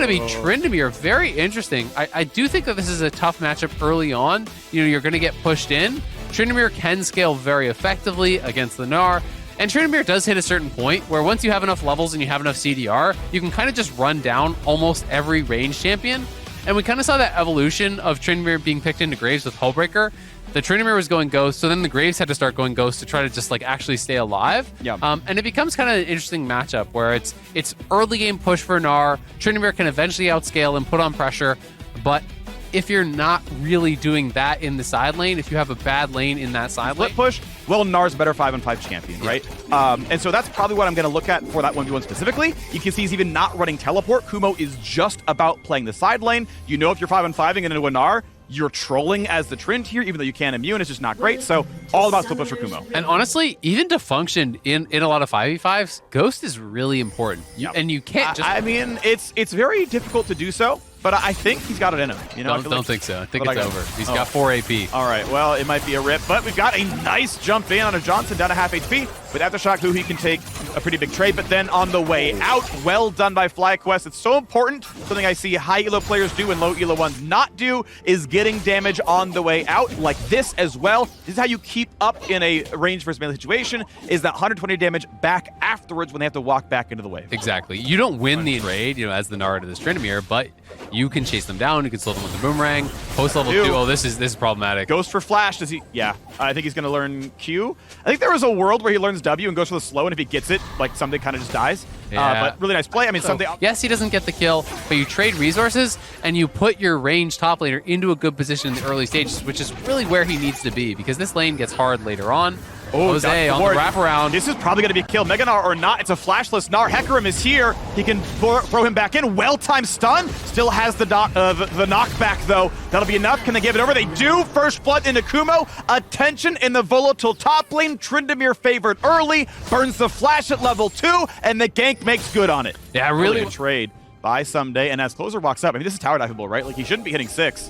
to be Tryndamere. Very interesting. I do think that this is a tough matchup early on. You know, you're going to get pushed in. Tryndamere can scale very effectively against the Gnar. And Tryndamere does hit a certain point where once you have enough levels and you have enough CDR, you can kind of just run down almost every range champion. And we kind of saw that evolution of Tryndamere being picked into Graves with Hullbreaker. The Tryndamere was going Ghost, so then the Graves had to start going Ghost to try to just like actually stay alive. Yeah. And it becomes kind of an interesting matchup where it's early game push for Gnar. Tryndamere can eventually outscale and put on pressure, but if you're not really doing that in the side lane, if you have a bad lane in that side lane, push, well, Gnar's a better 5-on-5 champion, right? And so that's probably what I'm going to look at for that 1v1 specifically. You can see he's even not running teleport. Kumo is just about playing the side lane. You know if you're 5-on-5ing into a Gnar, you're trolling as the Trynd here, even though you can't immune. It's just not great. So all about split push for Kumo. And honestly, even to function in a lot of 5v5s, Ghost is really important. And you can't just... I mean, it's very difficult to do so, but I think he's got it in him. You know, don't think so. I think it's over. He's got 4 AP. All right, well, it might be a rip, but we've got a nice jump in on a Johnson down to half HP. With Aftershock, who he can take a pretty big trade, but then on the way out, well done by FlyQuest. It's so important. Something I see high elo players do and low elo ones not do is getting damage on the way out, like this as well. This is how you keep up in a range versus melee situation, is that 120 damage back afterwards when they have to walk back into the wave. Exactly. You don't win the trade, you know, as the Gnar to this Tryndamere, but you can chase them down. You can slow them with the boomerang. Post level 2. Oh, this is problematic. Ghost for flash. Does he? Yeah, I think he's going to learn Q. I think there was a world where he learns W and goes for the slow, and if he gets it, like something kind of just dies. But really nice play. I mean, something. Yes, he doesn't get the kill, but you trade resources and you put your range top laner into a good position in the early stages, which is really where he needs to be because this lane gets hard later on. Oh, Jose on the wraparound. This is probably going to be a kill. Mega Gnar or not, it's a flashless Gnar. Hecarim is here. He can throw him back in. Well-timed stun. Still has the knockback, though. That'll be enough. Can they give it over? They do. First blood into Kumo. Attention in the volatile top lane. Tryndamere favored early. Burns the flash at level 2, and the gank makes good on it. Yeah, really. Trade by Someday, and as Closer walks up, I mean, this is tower diveable, right? Like, he shouldn't be hitting 6.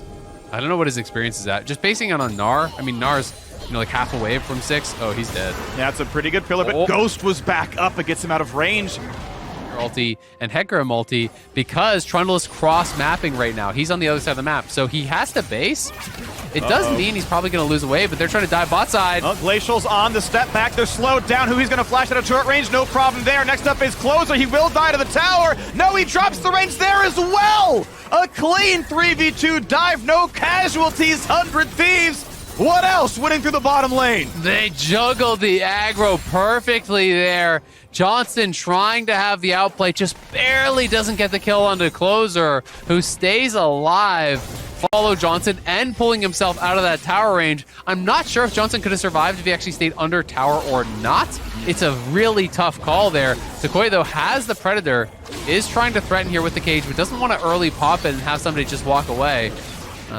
I don't know what his experience is at. Just basing it on Gnar, I mean, Gnar's, you know, like half a wave from 6. Oh, he's dead. Yeah, it's a pretty good pillar, but Ghost was back up. It gets him out of range. Ulti and Hecarim ulti because Trundle is cross-mapping right now. He's on the other side of the map, so he has to base. It does mean he's probably going to lose a wave, but they're trying to dive bot side. Glacial's on the step back. They're slowed down. Who he's going to flash out of turret range? No problem there. Next up is Closer. He will die to the tower. No, he drops the range there as well. A clean 3v2 dive. No casualties. 100 Thieves. What else? Winning through the bottom lane. They juggled the aggro perfectly there. Johnson trying to have the outplay, just barely doesn't get the kill onto Closer, who stays alive. Follow Johnson and pulling himself out of that tower range. I'm not sure if Johnson could have survived if he actually stayed under tower or not. It's a really tough call there. Sequoia, though, has the Predator, is trying to threaten here with the cage, but doesn't want to early pop it and have somebody just walk away.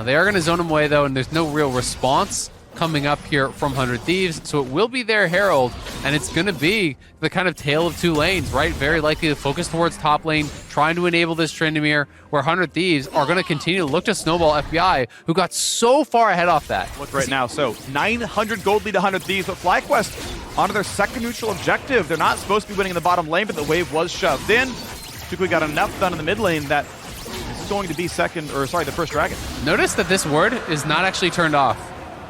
They are going to zone him away, though, and there's no real response coming up here from 100 Thieves, so it will be their Herald, and it's going to be the kind of tale of two lanes, right? Very likely to focus towards top lane, trying to enable this Tryndamere, where 100 Thieves are going to continue to look to snowball FBI, who got so far ahead off that. Look right now, so 900 gold lead to 100 Thieves, but FlyQuest onto their second neutral objective. They're not supposed to be winning in the bottom lane, but the wave was shoved in. Typically got enough done in the mid lane that this is going to be the first dragon. Notice that this ward is not actually turned off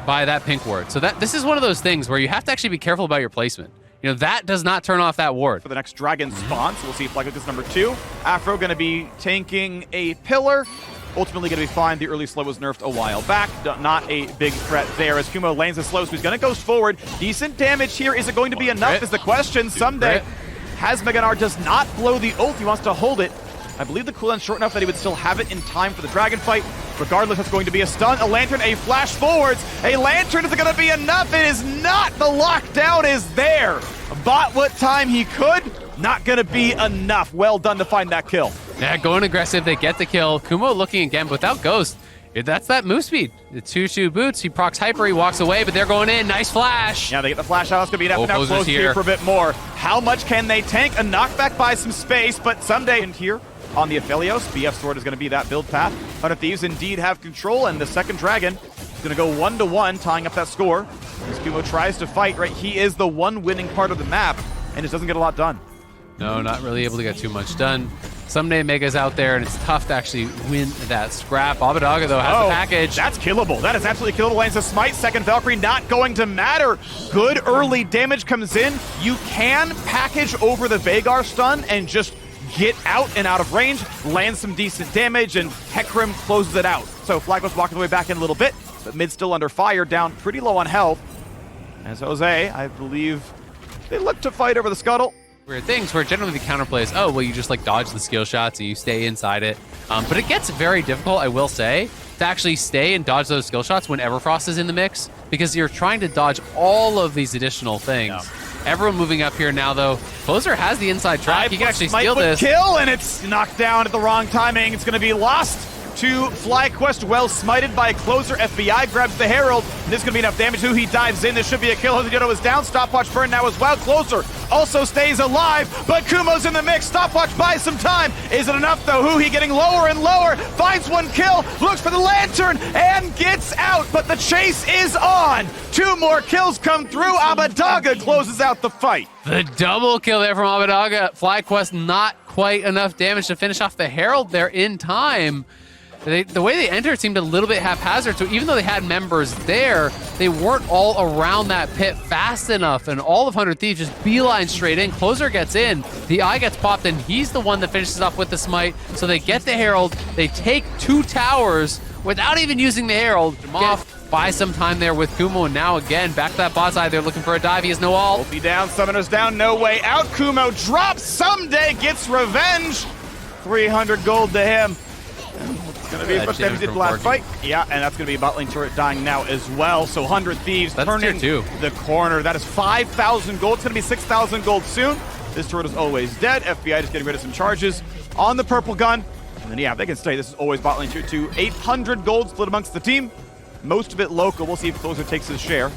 by that pink ward. So this is one of those things where you have to actually be careful about your placement. You know, that does not turn off that ward. For the next dragon spawn, so we'll see if FlyQuest gets number 2. Afro going to be tanking a pillar. Ultimately going to be fine. The early slow was nerfed a while back. Not a big threat there as Kumo lanes the slow, so he's going to ghost forward. Decent damage here. Is it going to be enough is the question. Someday has Mega Gnar does not blow the ult. He wants to hold it. I believe the cooldown's short enough that he would still have it in time for the dragon fight. Regardless, it's going to be a stun, a lantern, a flash forwards. A lantern is going to be enough. It is not. The lockdown is there. Bought what time he could. Not going to be enough. Well done to find that kill. Yeah, going aggressive. They get the kill. Kumo looking again, but without Ghost. That's that move speed. The 2-2 boots. He procs hyper. He walks away, but they're going in. Nice flash. Yeah, they get the flash out. It's going to be enough. Now close here for a bit more. How much can they tank? A knockback by some space, but someday in here. On the Aphelios, BF Sword is going to be that build path. 100 Thieves indeed have control, and the second dragon is going to go 1-1, tying up that score. As Kumo tries to fight, right? He is the one winning part of the map, and just doesn't get a lot done. No, not really able to get too much done. Someday Mega's out there, and it's tough to actually win that scrap. Abadaga, though, has the package. That's killable. That is absolutely killable. Lands a smite. Second Valkyrie not going to matter. Good early damage comes in. You can package over the Veigar stun and just get out and out of range, land some decent damage, and Hecarim closes it out. So FlyQuest walking the way back in a little bit, but mid still under fire, down pretty low on health. As Jose, I believe they look to fight over the scuttle. Weird things where generally the counterplay is, oh, well, you just like dodge the skill shots and you stay inside it. But it gets very difficult, I will say, to actually stay and dodge those skill shots when Everfrost is in the mix, because you're trying to dodge all of these additional things. Yeah. Everyone moving up here now, though. Closer has the inside track. He can actually steal this. Kill, and it's knocked down at the wrong timing. It's going to be lost to FlyQuest, well smited by a Closer. FBI grabs the Herald, and this is going to be enough damage. He dives in. This should be a kill. Josedeodo is down. Stopwatch burn now as well. Closer also stays alive, but Kumo's in the mix. Stopwatch buys some time. Is it enough, though? He getting lower and lower. Finds one kill, looks for the lantern, and gets out, but the chase is on. 2 more kills come through. Abadaga closes out the fight. The double kill there from Abadaga. FlyQuest not quite enough damage to finish off the Herald there in time. The way they entered seemed a little bit haphazard, so even though they had members there, they weren't all around that pit fast enough, and all of 100 Thieves just beeline straight in. Closer gets in, the eye gets popped, and he's the one that finishes off with the smite, so they get the Herald, they take 2 towers without even using the Herald. Buy some time there with Kumo, and now again, back to that bot side, they're looking for a dive, he has no ult. Ulti down, Summoner's down, no way out. Kumo drops, Someday gets revenge. 300 gold to him. It's going to be as much damage did last fight. Yeah, and that's going to be a bot lane turret dying now as well. So 100 Thieves turning the corner. That is 5,000 gold. It's going to be 6,000 gold soon. This turret is always dead. FBI just getting rid of some charges on the purple gun. And then, yeah, they can stay. This is always bot lane tier 2. 800 gold split amongst the team. Most of it local. We'll see if Closer takes his share.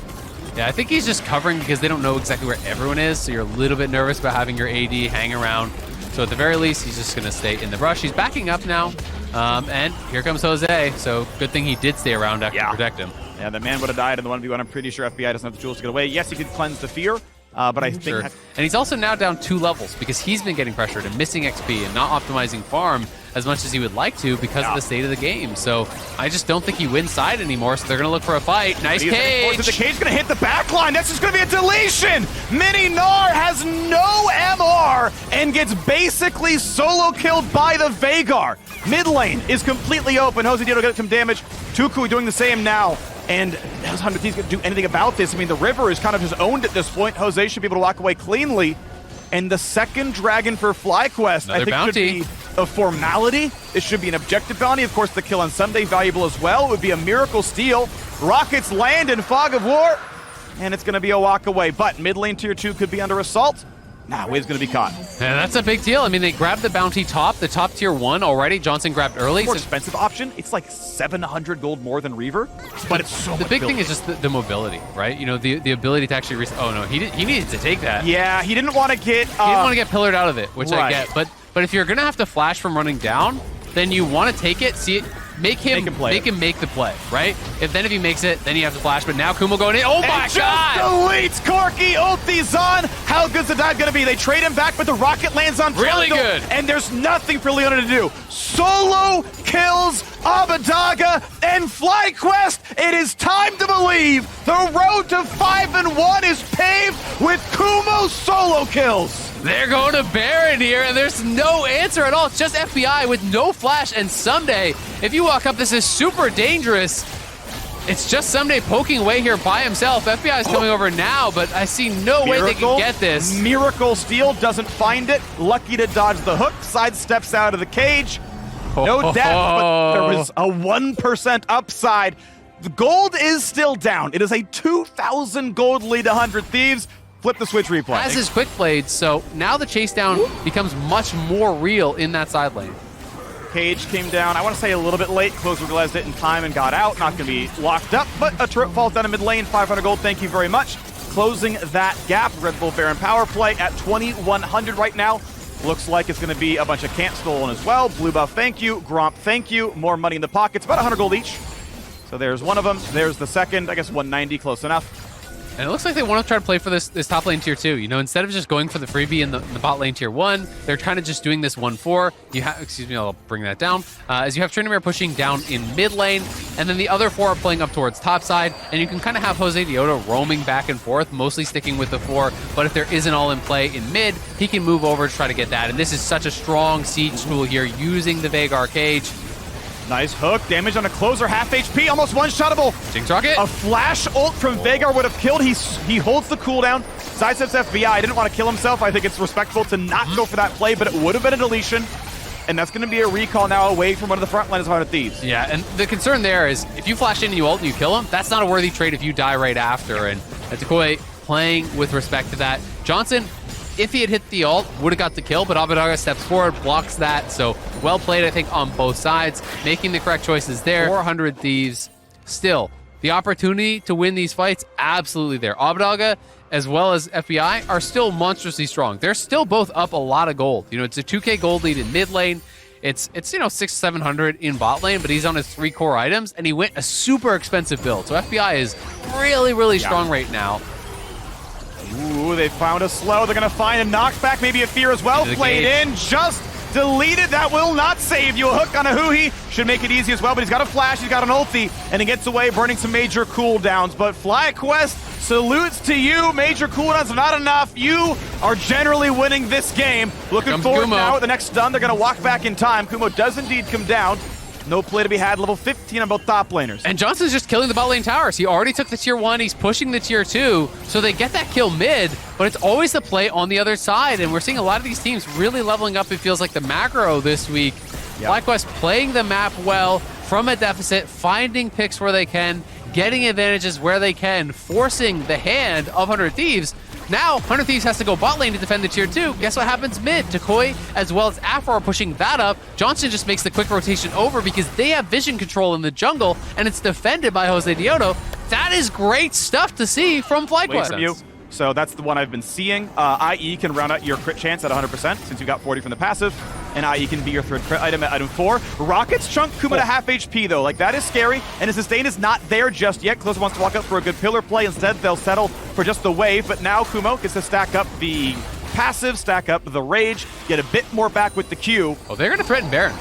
Yeah, I think he's just covering because they don't know exactly where everyone is, so you're a little bit nervous about having your AD hang around. So at the very least, he's just going to stay in the brush. He's backing up now. And here comes Jose, so good thing he did stay around to protect him. Yeah, the man would have died in the 1v1. I'm pretty sure FBI doesn't have the tools to get away. Yes, he could cleanse the fear, but I think... And he's also now down 2 levels because he's been getting pressured and missing XP and not optimizing farm as much as he would like to because of the state of the game. So I just don't think he wins side anymore, so they're going to look for a fight. Nice cage! The cage going to hit the back line. That's just going to be a deletion! Mini Gnar has no MR and gets basically solo killed by the Veigar. Mid lane is completely open. Josedeodo gets some damage. Tuku doing the same now. And how's 100 Thieves going to do anything about this? I mean, the river is kind of just owned at this point. Jose should be able to walk away cleanly. And the second dragon for FlyQuest, I think, should be a formality. It should be an objective bounty. Of course, the kill on Someday valuable as well. It would be a miracle steal. Rockets land in Fog of War, and it's going to be a walk away. But mid lane tier 2 could be under assault. Nah, Wave's going to be caught. Yeah, that's a big deal. I mean, they grabbed the bounty top, the top tier 1 already. Johnson grabbed early. More expensive option. It's like 700 gold more than Reaver, but it's so The big thing is just the mobility, right? You know, the ability to actually oh no, he needed to take that. Yeah, he didn't want to get he didn't want to get pillared out of it, which I get. But if you're gonna have to flash from running down, then you want to take it, see it, make him make the play, right? If he makes it, then you have to flash. But now Kumo going in. Oh my God! Deletes Corky, ulti's on. How good's the dive gonna be? They trade him back, but the rocket lands on really good. And there's nothing for Leona to do. Solo kills Abadaga and FlyQuest. It is time to believe the road to 5-1 is paved with Kumo solo kills. They're going to Baron here, and there's no answer at all. It's just FBI with no flash, and Someday, if you walk up, this is super dangerous. It's just Someday poking away here by himself. FBI is coming over now, but I see no way they can get this. Miracle steal, doesn't find it. Lucky to dodge the hook, sidesteps out of the cage. No death, but there was a 1% upside. The gold is still down. It is a 2,000 gold lead to 100 Thieves. Flip the switch replay. Has his quick blade, so now the chase down becomes much more real in that side lane. Cage came down, I want to say a little bit late. Closer realized it in time and got out. Not going to be locked up, but a turret falls down in mid lane. 500 gold, thank you very much. Closing that gap. Red Bull Baron power play at 2,100 right now. Looks like it's going to be a bunch of camp stolen as well. Blue buff, thank you. Gromp, thank you. More money in the pockets, about 100 gold each. So there's one of them. There's the second. I guess 190, close enough. And it looks like they want to try to play for this top lane tier 2. You know, instead of just going for the freebie in the bot lane tier 1, they're kind of just doing this 1-4. You have, excuse me, I'll bring that down. As you have Tryndamere pushing down in mid lane, and then the other 4 are playing up towards top side, and you can kind of have Josedeodo roaming back and forth, mostly sticking with the 4. But if there isn't all in play in mid, he can move over to try to get that. And this is such a strong siege tool here, using the Veigar cage. Nice hook, damage on a closer, half HP, almost one-shottable. Jinx Rocket. A flash ult from Veigar would have killed. He holds the cooldown. Sidesteps FBI, didn't want to kill himself. I think it's respectful to not go for that play, but it would have been a deletion. And that's going to be a recall now away from one of the front liners of Heart of Thieves. Yeah, and the concern there is if you flash in and you ult and you kill him, that's not a worthy trade if you die right after. And Decoy playing with respect to that. Johnson, if he had hit the ult, would have got the kill, but Abradaga steps forward, blocks that. So well played, I think, on both sides, making the correct choices there. 400 Thieves, still, the opportunity to win these fights, absolutely there. Abradaga, as well as FBI, are still monstrously strong. They're still both up a lot of gold. You know, it's a 2K gold lead in mid lane. It's you know, 600-700 in bot lane, but he's on his 3 core items, and he went a super expensive build. So FBI is really, really strong right now. Ooh, they found a slow. They're going to find a knockback, maybe a fear as well. Played in, just deleted. That will not save you. A hook on a Huhi should make it easy as well, but he's got a flash, he's got an ulti, and he gets away, burning some major cooldowns. But FlyQuest, salutes to you. Major cooldowns are not enough. You are generally winning this game. Looking forward now at the next stun. They're going to walk back in time. Kumo does indeed come down. No play to be had. Level 15 on both top laners. And Johnson's just killing the bot lane towers. He already took the tier 1. He's pushing the tier 2. So they get that kill mid, but it's always the play on the other side. And we're seeing a lot of these teams really leveling up. It feels like the macro this week. FlyQuest playing the map well from a deficit, finding picks where they can, getting advantages where they can, forcing the hand of 100 Thieves. Now, 100 Thieves has to go bot lane to defend the tier 2. Guess what happens mid? Decoy as well as Afro are pushing that up. Johnson just makes the quick rotation over because they have vision control in the jungle, and it's defended by Josedeodo. That is great stuff to see from FlyQuest. So that's the one I've been seeing. IE can round out your crit chance at 100% since you got 40 from the passive. And IE can be your third crit item at item 4. Rockets chunk Kuma to half HP though. Like, that is scary. And his sustain is not there just yet. Closer wants to walk up for a good pillar play. Instead, they'll settle for just the wave. But now Kumo gets to stack up the passive, stack up the rage, get a bit more back with the Q. Oh, they're going to threaten Baron.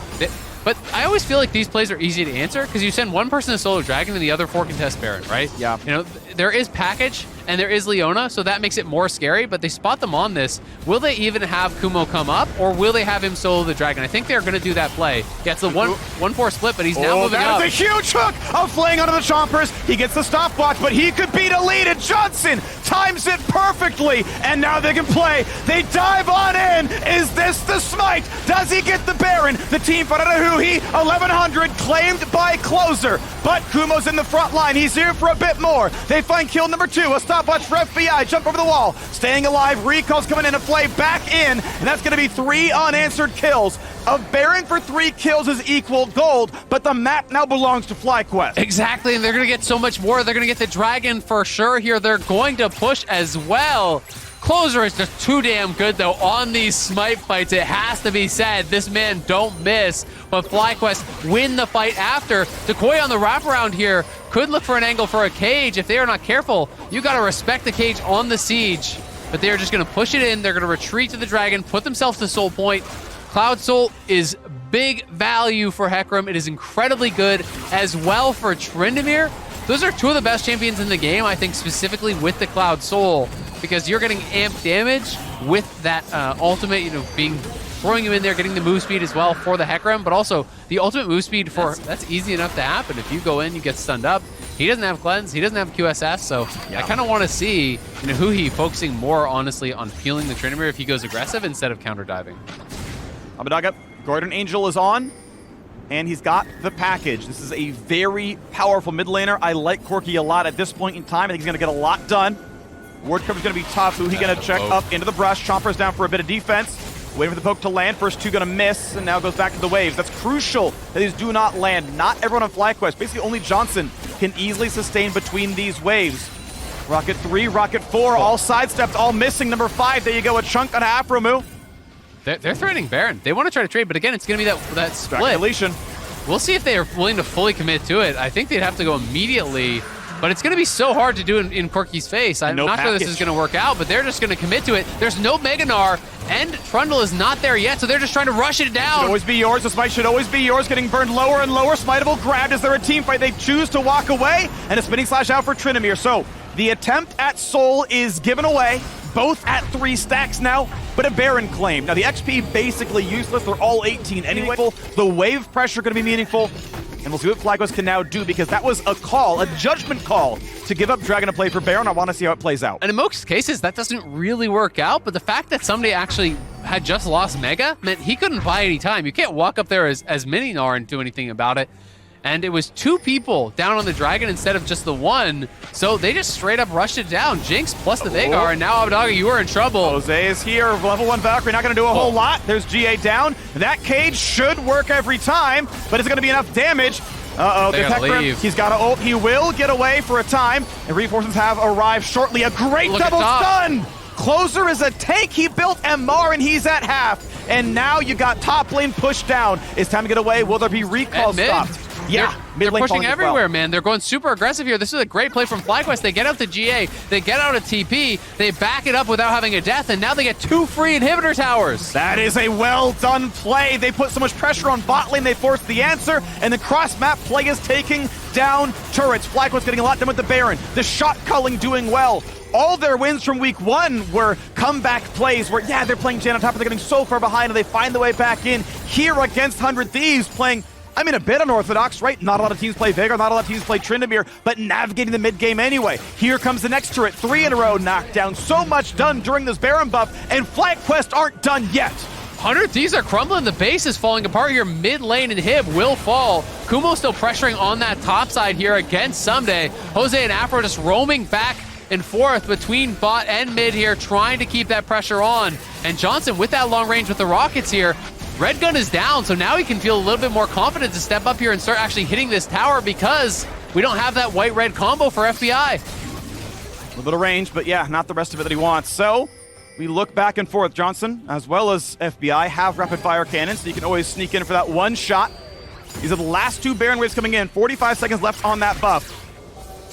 But I always feel like these plays are easy to answer because you send one person to solo dragon and the other 4 can test Baron, right? Yeah. You know, there is package and there is Leona, so that makes it more scary, but they spot them on this. Will they even have Kumo come up, or will they have him solo the dragon? I think they're going to do that play. Yeah, it's a 1-4 split, but he's now moving up. That is a huge hook of flaying onto the Chompers. He gets the stopwatch, but he could beat a lead, and Johnson times it perfectly, and now they can play. They dive on in. Is this the smite? Does he get the Baron? The team for Huhi, 1100, claimed by Closer, but Kumo's in the front line. He's here for a bit more. They find kill number 2, a stopwatch for FBI, jump over the wall, staying alive, recalls coming into play, back in, and that's going to be 3 unanswered kills. A Baron for 3 kills is equal gold, but the map now belongs to FlyQuest. Exactly, and they're going to get so much more. They're going to get the dragon for sure here. They're going to push as well. Closer is just too damn good, though, on these smite fights. It has to be said. This man don't miss, but FlyQuest win the fight after. Decoy on the wraparound here could look for an angle for a cage. If they are not careful, you got to respect the cage on the siege. But they're just going to push it in. They're going to retreat to the dragon, put themselves to soul point. Cloud Soul is big value for Hecarim. It is incredibly good as well for Tryndamere. Those are 2 of the best champions in the game, I think, specifically with the Cloud Soul, because you're getting amp damage with that ultimate, you know, throwing him in there, getting the move speed as well for the Hecarim, but also the ultimate move speed for, that's easy enough to happen. If you go in, you get stunned up. He doesn't have cleanse, he doesn't have QSS, so I kind of want to see, you know, Huhi focusing more, honestly, on peeling the Tryndamere if he goes aggressive instead of counter diving. Abadaga, Guardian Angel is on, and he's got the package. This is a very powerful mid laner. I like Corki a lot at this point in time. I think he's going to get a lot done. Ward cover's going to be tough. Huhi going to check up into the brush. Chomper's down for a bit of defense. Waiting for the poke to land. First 2 going to miss, and now goes back to the waves. That's crucial that these do not land. Not everyone on FlyQuest. Basically, only Johnson can easily sustain between these waves. Rocket 3, Rocket 4, all sidestepped, all missing. Number 5, there you go, a chunk on Afromu. They're threatening Baron. They want to try to trade, but again, it's going to be that split. Deletion. We'll see if they are willing to fully commit to it. I think they'd have to go immediately But it's going to be so hard to do in Corky's face. I'm not sure this is going to work out, but they're just going to commit to it. There's no Mega Gnar, and Trundle is not there yet, so they're just trying to rush it down. Should always be yours. The smite should always be yours. Getting burned lower and lower. Smiteable grabbed. Is there a team fight? They choose to walk away, and a spinning slash out for Tryndamere. So the attempt at Soul is given away. Both at 3 stacks now, but a Baron claim. Now the XP basically useless. They're all 18 anyway. The wave pressure going to be meaningful. And we'll see what FlyQuest can now do, because that was a call, a judgment call, to give up Dragon to play for Baron. I want to see how it plays out. And in most cases, that doesn't really work out, but the fact that somebody actually had just lost Mega meant he couldn't buy any time. You can't walk up there as Mini Gnar and do anything about it. And it was 2 people down on the Dragon instead of just the 1, so they just straight up rushed it down. Jinx plus the Veigar, and now Abaddon, you are in trouble. Jose is here, level 1 Valkyrie, not going to do a whole lot. There's GA down. That cage should work every time, but it's going to be enough damage. Uh-oh, the Hecarim, he's got to ult. He will get away for a time, and reinforcements have arrived shortly. A great double stun! Closer is a tank. He built MR, and he's at half. And now you got top lane pushed down. It's time to get away. Will there be recall stopped? Yeah, they're pushing everywhere, man. They're going super aggressive here. This is a great play from FlyQuest. They get out to GA, they get out of TP, they back it up without having a death, and now they get 2 free inhibitor towers. That is a well-done play. They put so much pressure on bot lane, they forced the answer, and the cross-map play is taking down turrets. FlyQuest getting a lot done with the Baron. The shot culling doing well. All their wins from week 1 were comeback plays where, yeah, they're playing Jan on top, but they're getting so far behind, and they find the way back in. Here against 100 Thieves, playing, I mean, a bit unorthodox, right? Not a lot of teams play Veigar, not a lot of teams play Tryndamere, but navigating the mid-game anyway. Here comes the next turret, 3 in a row knockdown. So much done during this Baron buff, and FlyQuest aren't done yet. 100 Thieves are crumbling. The base is falling apart here. Mid lane and Hib will fall. Kumo still pressuring on that top side here against Someday. Jose and Afro just roaming back and forth between bot and mid here, trying to keep that pressure on. And Johnson with that long range with the rockets here. Red gun is down, so now he can feel a little bit more confident to step up here and start actually hitting this tower, because we don't have that white-red combo for FBI. A little bit of range, but yeah, not the rest of it that he wants. So we look back and forth. Johnson, as well as FBI, have rapid-fire cannons, so you can always sneak in for that one shot. These are the last 2 Baron waves coming in. 45 seconds left on that buff.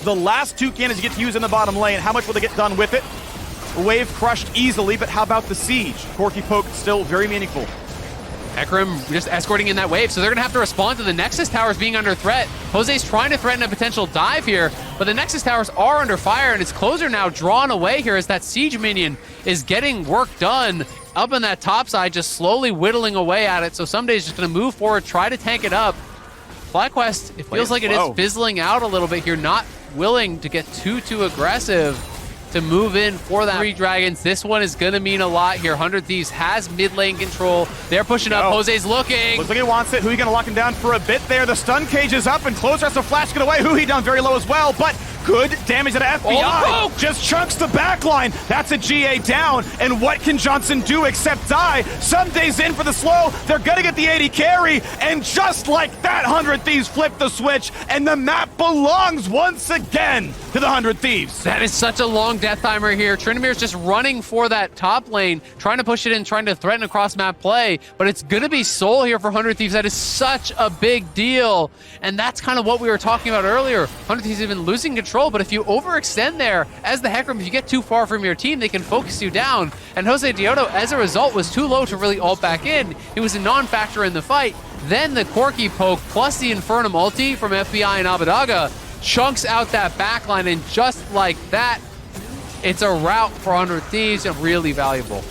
The last 2 cannons you get to use in the bottom lane. How much will they get done with it? A wave crushed easily, but how about the siege? Corky poke still very meaningful. Hecarim just escorting in that wave, so they're going to have to respond to the Nexus towers being under threat. Jose's trying to threaten a potential dive here, but the Nexus towers are under fire, and it's closer now drawn away here as that siege minion is getting work done up on that top side, just slowly whittling away at it. So Someday's just going to move forward, try to tank it up. FlyQuest, it feels like it is fizzling out a little bit here, not willing to get too aggressive to move in for that 3 dragons. This one is going to mean a lot here. 100 Thieves has mid lane control. They're pushing up. Jose's looking. Looks like he wants it. Who he going to lock him down for a bit there? The stun cage is up, and Closer has to flash get away. Who he down very low as well, but good damage to FBI. Just chunks the backline. That's a GA down, and what can Johnson do except die? Someday's in for the slow. They're going to get the 80 carry, and just like that, 100 Thieves flip the switch, and the map belongs once again to the 100 Thieves. That is such a long death timer here. Tryndamere's just running for that top lane, trying to push it in, trying to threaten a cross-map play, but it's going to be Soul here for 100 Thieves. That is such a big deal, and that's kind of what we were talking about earlier. 100 Thieves have been losing control, but if you overextend there as the Hecarim, if you get too far from your team, they can focus you down, and Josedeodo, as a result, was too low to really ult back in. He was a non-factor in the fight. Then the Corky poke plus the Infernum ulti from FBI and Abadaga chunks out that backline, and just like that, it's a route for 100 Thieves, and really valuable.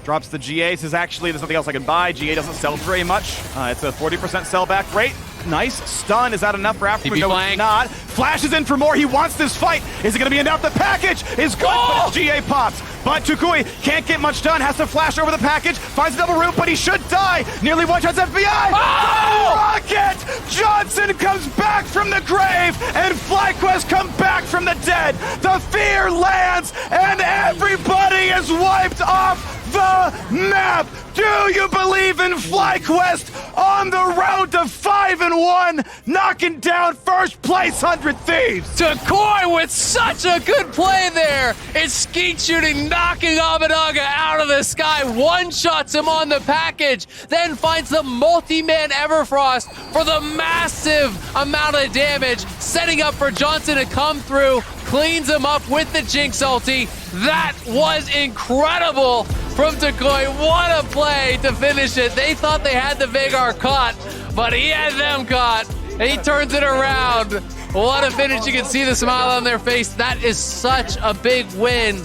Drops the GA, says actually there's nothing else I can buy. GA doesn't sell very much. It's a 40% sell back rate. Nice stun. Is that enough for Africa? No, it's not. Flashes in for more. He wants this fight. Is it going to be enough? The package is good, but his GA pops. But Tukui can't get much done. Has to flash over the package. Finds a double root, but he should die. Nearly one-shots FBI. Rocket! Johnson comes back from the grave, and FlyQuest come back from the dead. The fear lands, and everybody is wiped off the map. Do you believe in FlyQuest on the road to 5 5-1, knocking down first place 100 Thieves. Takoi with such a good play there. It's skeet shooting, knocking Abadaga out of the sky, one-shots him on the package, then finds the multi-man Everfrost for the massive amount of damage, setting up for Johnson to come through, cleans him up with the Jinx ulti. That was incredible from Takoi. What a play to finish it. They thought they had the Veigar caught, but he had them caught, and he turns it around. What a finish. You can see the smile on their face. That is such a big win,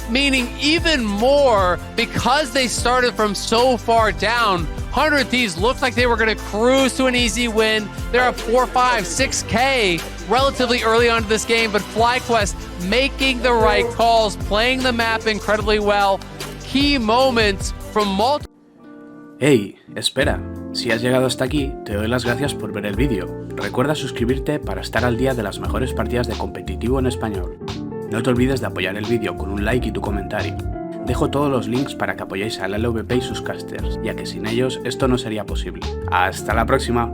meaning even more because they started from so far down. 100 Thieves looked like they were going to cruise to an easy win. They're up 4, 5, 6K relatively early on to this game, but FlyQuest making the right calls, playing the map incredibly well. Key moments from multiple... Hey, espera, si has llegado hasta aquí, te doy las gracias por ver el vídeo. Recuerda suscribirte para estar al día de las mejores partidas de competitivo en español. No te olvides de apoyar el vídeo con un like y tu comentario. Dejo todos los links para que apoyéis al LVP y sus casters, ya que sin ellos esto no sería posible. ¡Hasta la próxima!